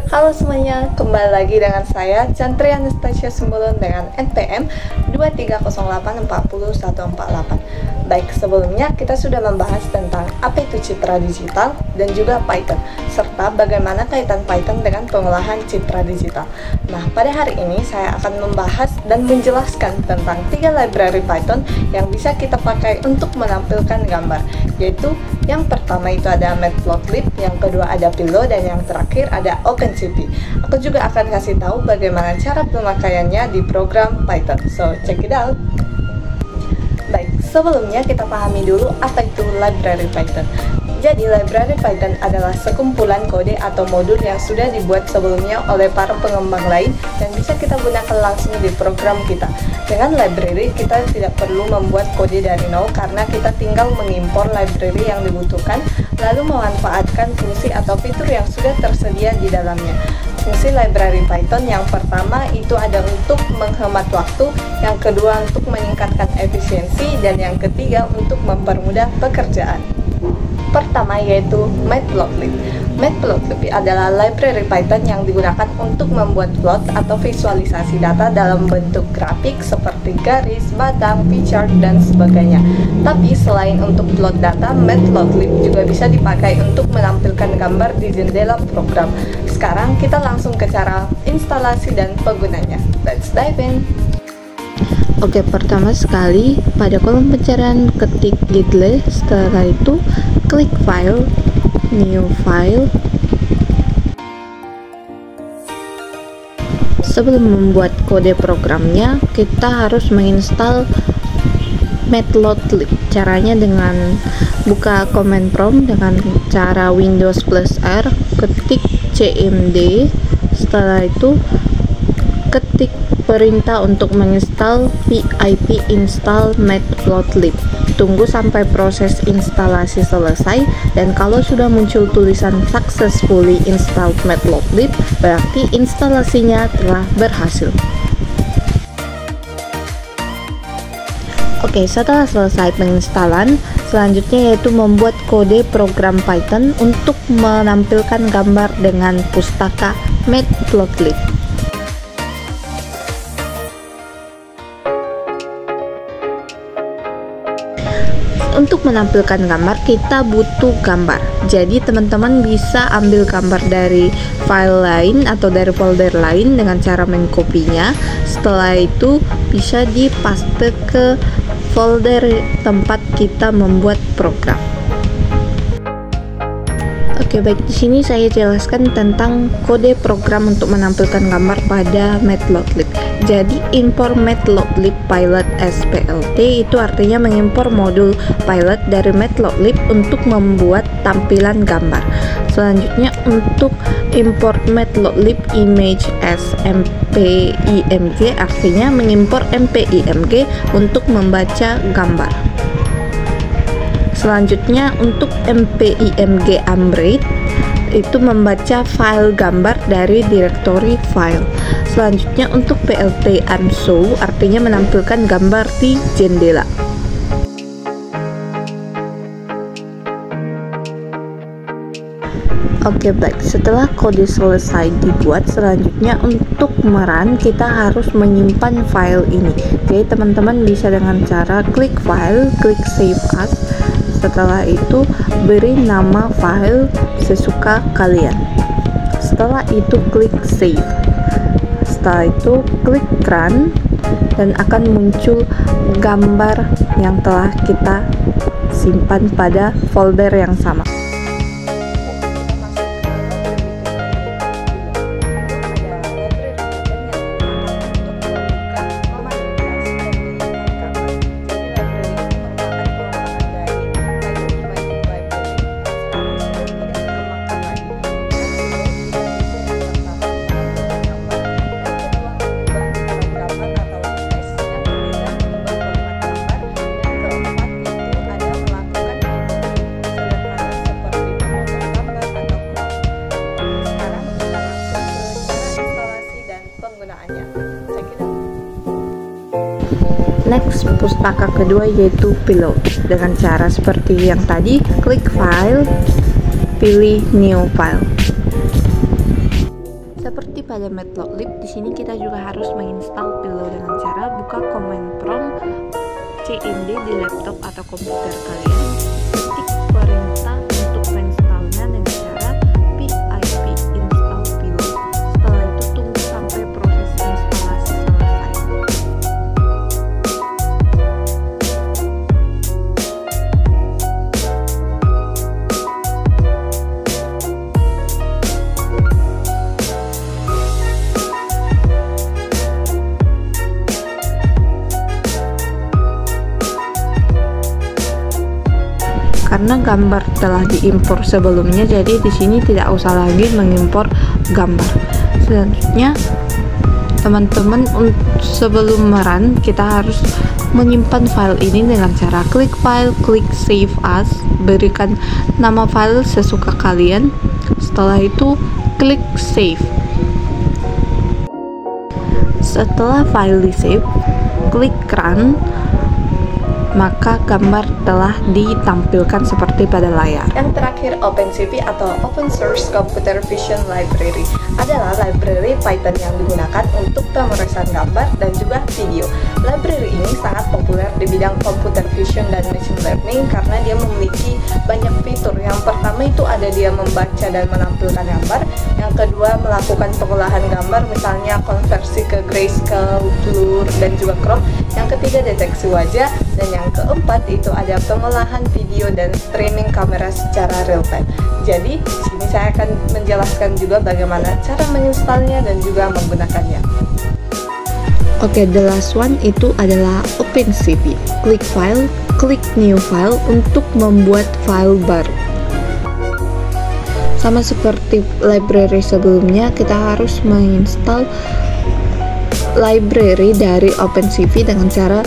Halo semuanya, kembali lagi dengan saya Chantri Anastasia Simbolon dengan NPM 238404148. Baik, sebelumnya kita sudah membahas tentang apa itu citra digital dan juga Python, serta bagaimana kaitan Python dengan pengolahan citra digital. Nah, pada hari ini saya akan membahas dan menjelaskan tentang 3 library Python yang bisa kita pakai untuk menampilkan gambar, yaitu yang pertama itu ada Matplotlib, yang kedua ada Pillow, dan yang terakhir ada OpenCV. Aku juga akan kasih tahu bagaimana cara pemakaiannya di program Python. So, check it out. Baik, sebelumnya kita pahami dulu apa itu library Python. Jadi, library Python adalah sekumpulan kode atau modul yang sudah dibuat sebelumnya oleh para pengembang lain dan bisa kita gunakan langsung di program kita. Dengan library, kita tidak perlu membuat kode dari nol karena kita tinggal mengimpor library yang dibutuhkan, lalu memanfaatkan fungsi atau fitur yang sudah tersedia di dalamnya. Fungsi library Python yang pertama itu ada untuk menghemat waktu, yang kedua untuk meningkatkan efisiensi, dan yang ketiga untuk mempermudah pekerjaan. Pertama yaitu Matplotlib. Matplotlib adalah library Python yang digunakan untuk membuat plot atau visualisasi data dalam bentuk grafik seperti garis, batang, pie chart, dan sebagainya. Tapi selain untuk plot data, Matplotlib juga bisa dipakai untuk menampilkan gambar di jendela program. Sekarang kita langsung ke cara instalasi dan penggunanya. Let's dive in. Oke, pertama sekali pada kolom pencarian ketik gitl, setelah itu klik file, new file. Sebelum membuat kode programnya, kita harus menginstal Matplotlib. Caranya dengan buka command prompt dengan cara Windows +R, ketik cmd, setelah itu ketik perintah untuk menginstal pip install Matplotlib. Tunggu sampai proses instalasi selesai, dan kalau sudah muncul tulisan successfully installed Matplotlib, berarti instalasinya telah berhasil. Oke, setelah selesai penginstalan, selanjutnya yaitu membuat kode program Python untuk menampilkan gambar dengan pustaka Matplotlib. Untuk menampilkan gambar, kita butuh gambar. Jadi teman-teman bisa ambil gambar dari file lain atau dari folder lain dengan cara mengkopinya. Setelah itu bisa dipaste ke folder tempat kita membuat program. Oke, baik, di sini saya jelaskan tentang kode program untuk menampilkan gambar pada Matplotlib. Jadi import Matplotlib pilot SPLT itu artinya mengimpor modul pilot dari Matplotlib untuk membuat tampilan gambar. Selanjutnya untuk import Matplotlib image as mpimg artinya mengimpor mpimg untuk membaca gambar. Selanjutnya untuk mpimg ambrate itu membaca file gambar dari direktori file. Selanjutnya untuk plt unshow artinya menampilkan gambar di jendela. Oke, baik, setelah kode selesai dibuat, selanjutnya untuk merun kita harus menyimpan file ini. Jadi teman-teman bisa dengan cara klik file, klik save as. Setelah itu beri nama file sesuka kalian. Setelah itu klik save. Setelah itu klik run, dan akan muncul gambar yang telah kita simpan pada folder yang sama. Next, pustaka kedua yaitu Pillow. Dengan cara seperti yang tadi, klik file, pilih new file. pada Matplotlib, di sini kita juga harus menginstal Pillow dengan cara buka command prompt cmd di laptop atau komputer kalian. Ketik perintah untuk menginstalnya dengan cara pip install Pillow. Setelah itu tunggu sampai proses instalasi selesai. Karena gambar telah diimpor sebelumnya, jadi di sini tidak usah lagi mengimpor gambar. Selanjutnya, teman-teman, sebelum merun kita harus menyimpan file ini dengan cara klik file, klik save as, berikan nama file sesuka kalian. Setelah itu klik save. Setelah file di save, klik run, maka gambar telah ditampilkan seperti pada layar. Yang terakhir, OpenCV atau Open Source Computer Vision Library adalah library Python yang digunakan untuk pemrosesan gambar dan juga video. Library ini sangat populer di bidang computer vision dan machine learning karena dia memiliki banyak fitur. Yang pertama itu ada dia membaca dan menampilkan gambar. Yang kedua, melakukan pengolahan gambar, misalnya konversi ke grayscale, blur, dan juga crop. Yang ketiga, deteksi wajah. Dan yang keempat itu ada pengolahan video dan streaming kamera secara real time. Jadi di sini saya akan menjelaskan juga bagaimana cara menginstalnya dan juga menggunakannya. Oke, the last one itu adalah OpenCV. Klik file, klik new file untuk membuat file baru. Sama seperti library sebelumnya, kita harus menginstal library dari OpenCV dengan cara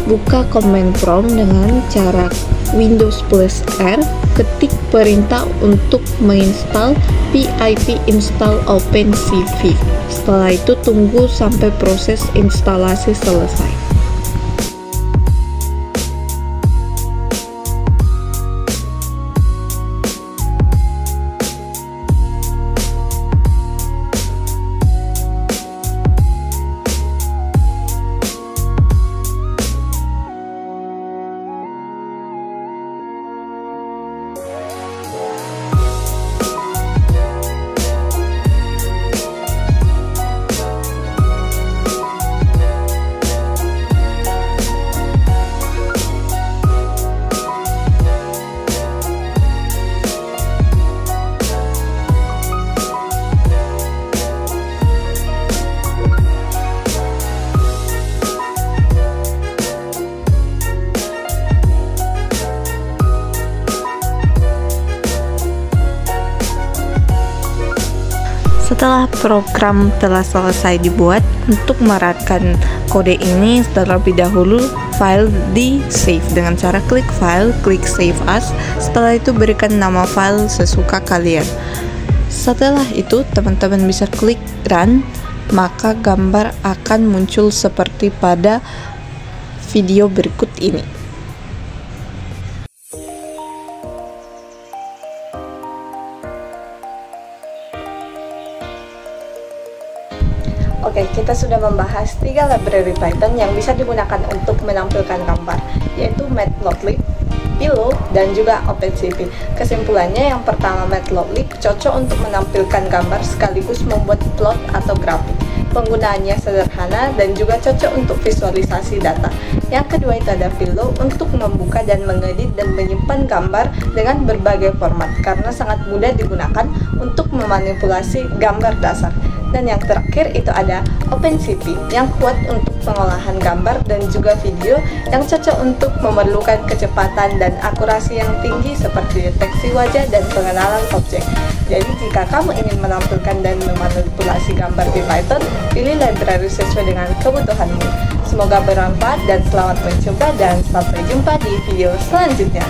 buka command prompt dengan cara Windows plus R, ketik perintah untuk menginstal pip install OpenCV. Setelah itu tunggu sampai proses instalasi selesai. Setelah program telah selesai dibuat, untuk merunkan kode ini terlebih dahulu file di save dengan cara klik file, klik save as. Setelah itu berikan nama file sesuka kalian. Setelah itu teman-teman bisa klik run, maka gambar akan muncul seperti pada video berikut ini. Oke, kita sudah membahas 3 library Python yang bisa digunakan untuk menampilkan gambar, yaitu Matplotlib, Pillow, dan juga OpenCV. Kesimpulannya, yang pertama, Matplotlib cocok untuk menampilkan gambar sekaligus membuat plot atau grafik. Penggunaannya sederhana dan juga cocok untuk visualisasi data. Yang kedua itu ada Pillow untuk membuka dan mengedit dan menyimpan gambar dengan berbagai format karena sangat mudah digunakan untuk memanipulasi gambar dasar. Dan yang terakhir itu ada OpenCV yang kuat untuk pengolahan gambar dan juga video, yang cocok untuk memerlukan kecepatan dan akurasi yang tinggi seperti deteksi wajah dan pengenalan objek. Jadi jika kamu ingin menampilkan dan memanipulasi gambar di Python, pilih library sesuai dengan kebutuhanmu. Semoga bermanfaat dan selamat mencoba, dan sampai jumpa di video selanjutnya.